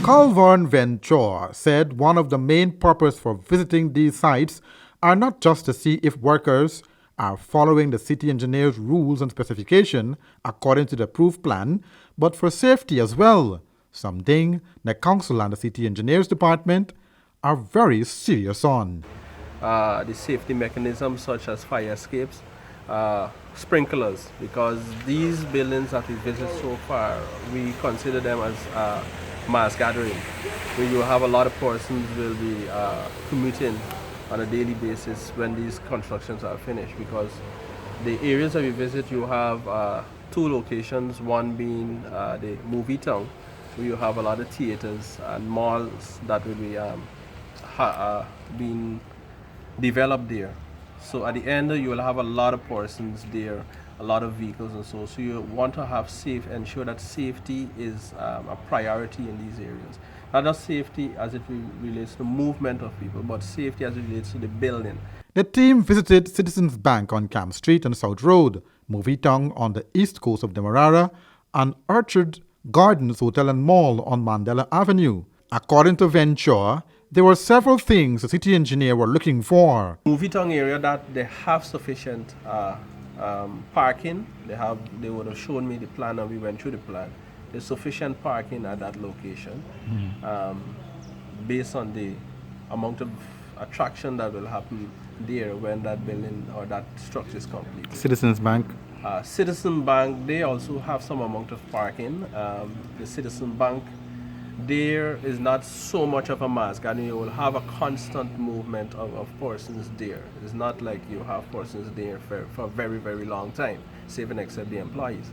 Calvern Venture said one of the main purposes for visiting these sites are not just to see if workers are following the city engineer's rules and specification according to the approved plan, but for safety as well, something the council and the city engineers department are very serious on. The safety mechanisms such as fire escapes, sprinklers, because these buildings that we visit so far, we consider them as mass gathering, where you have a lot of persons will be commuting on a daily basis when these constructions are finished, because the areas that we visit, you have two locations, one being the movie town, where you have a lot of theaters and malls that will be being developed there. So at the end, you will have a lot of persons there, a lot of vehicles and so you want to have ensure that safety is a priority in these areas. Not just safety as it relates to movement of people, but safety as it relates to the building. The team visited Citizens Bank on Camp Street and South Road, Movie Town on the east coast of Demerara, and Orchard Gardens Hotel and Mall on Mandela Avenue. According to Venture, there were several things the city engineer were looking for. Movie Town area that they have sufficient parking. They would have shown me the plan and we went through the plan. There's sufficient parking at that location based on the amount of attraction that will happen there when that building or that structure is completed. Citizens Bank? Citizen Bank, they also have some amount of parking. The Citizen Bank, there is not so much of a mass gathering. You will have a constant movement of persons there. It's not like you have persons there for a very, very long time, save and except the employees.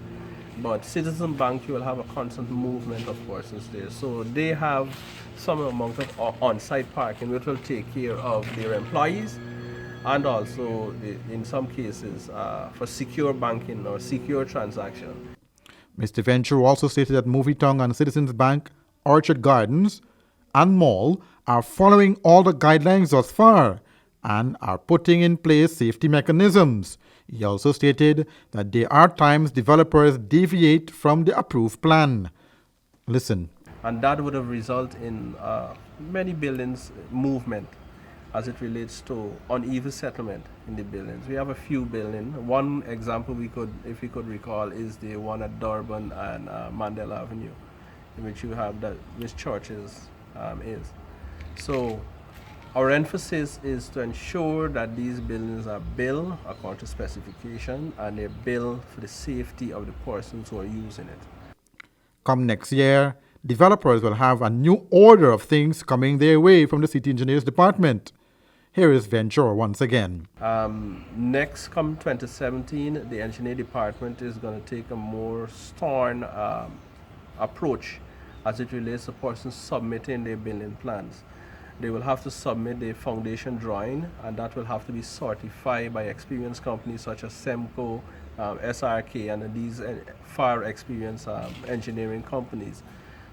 But Citizen Bank, you will have a constant movement of persons there. So they have some amount of on-site parking which will take care of their employees and also, in some cases, for secure banking or secure transaction. Mr. Venture also stated that Movie Town and Citizens Bank, Orchard Gardens and Mall are following all the guidelines thus far and are putting in place safety mechanisms. He also stated that there are times developers deviate from the approved plan. Listen. And that would have resulted in many buildings movement as it relates to uneven settlement in the buildings. We have a few buildings. One example if we could recall, is the one at Durban and Mandela Avenue, in which you have which churches is. So our emphasis is to ensure that these buildings are built according to specification and they're built for the safety of the persons who are using it. Come next year, developers will have a new order of things coming their way from the City Engineers Department. Here is Venture once again. Next, come 2017, the Engineer Department is going to take a more stern approach as it relates to persons submitting their building plans. They will have to submit the foundation drawing, and that will have to be certified by experienced companies such as SEMCO, SRK, and these far experienced engineering companies.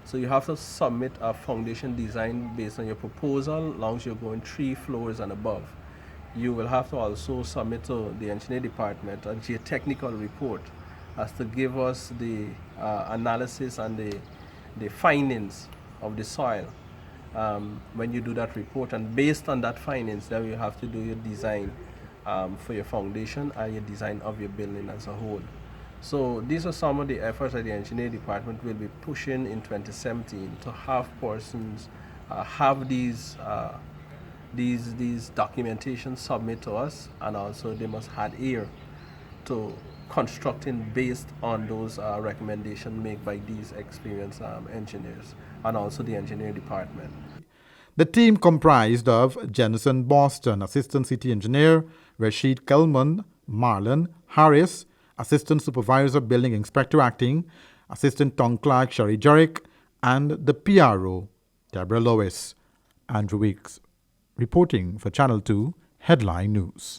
So you have to submit a foundation design based on your proposal, as long as you're going 3 floors and above. You will have to also submit to the Engineer Department a geotechnical report as to give us the analysis and the findings of the soil when you do that report, and based on that findings, then you have to do your design for your foundation and your design of your building as a whole. So these are some of the efforts that the Engineering Department will be pushing in 2017 to have persons have these documentation submit to us, and also they must adhere to constructing based on those recommendations made by these experienced engineers and also the Engineering Department. The team comprised of Jensen Boston, Assistant City Engineer, Rashid Kelman, Marlon Harris, Assistant Supervisor Building Inspector Acting, Assistant Town Clerk Sherry Jerick, and the PRO, Deborah Lois. Andrew Weeks, reporting for Channel 2 Headline News.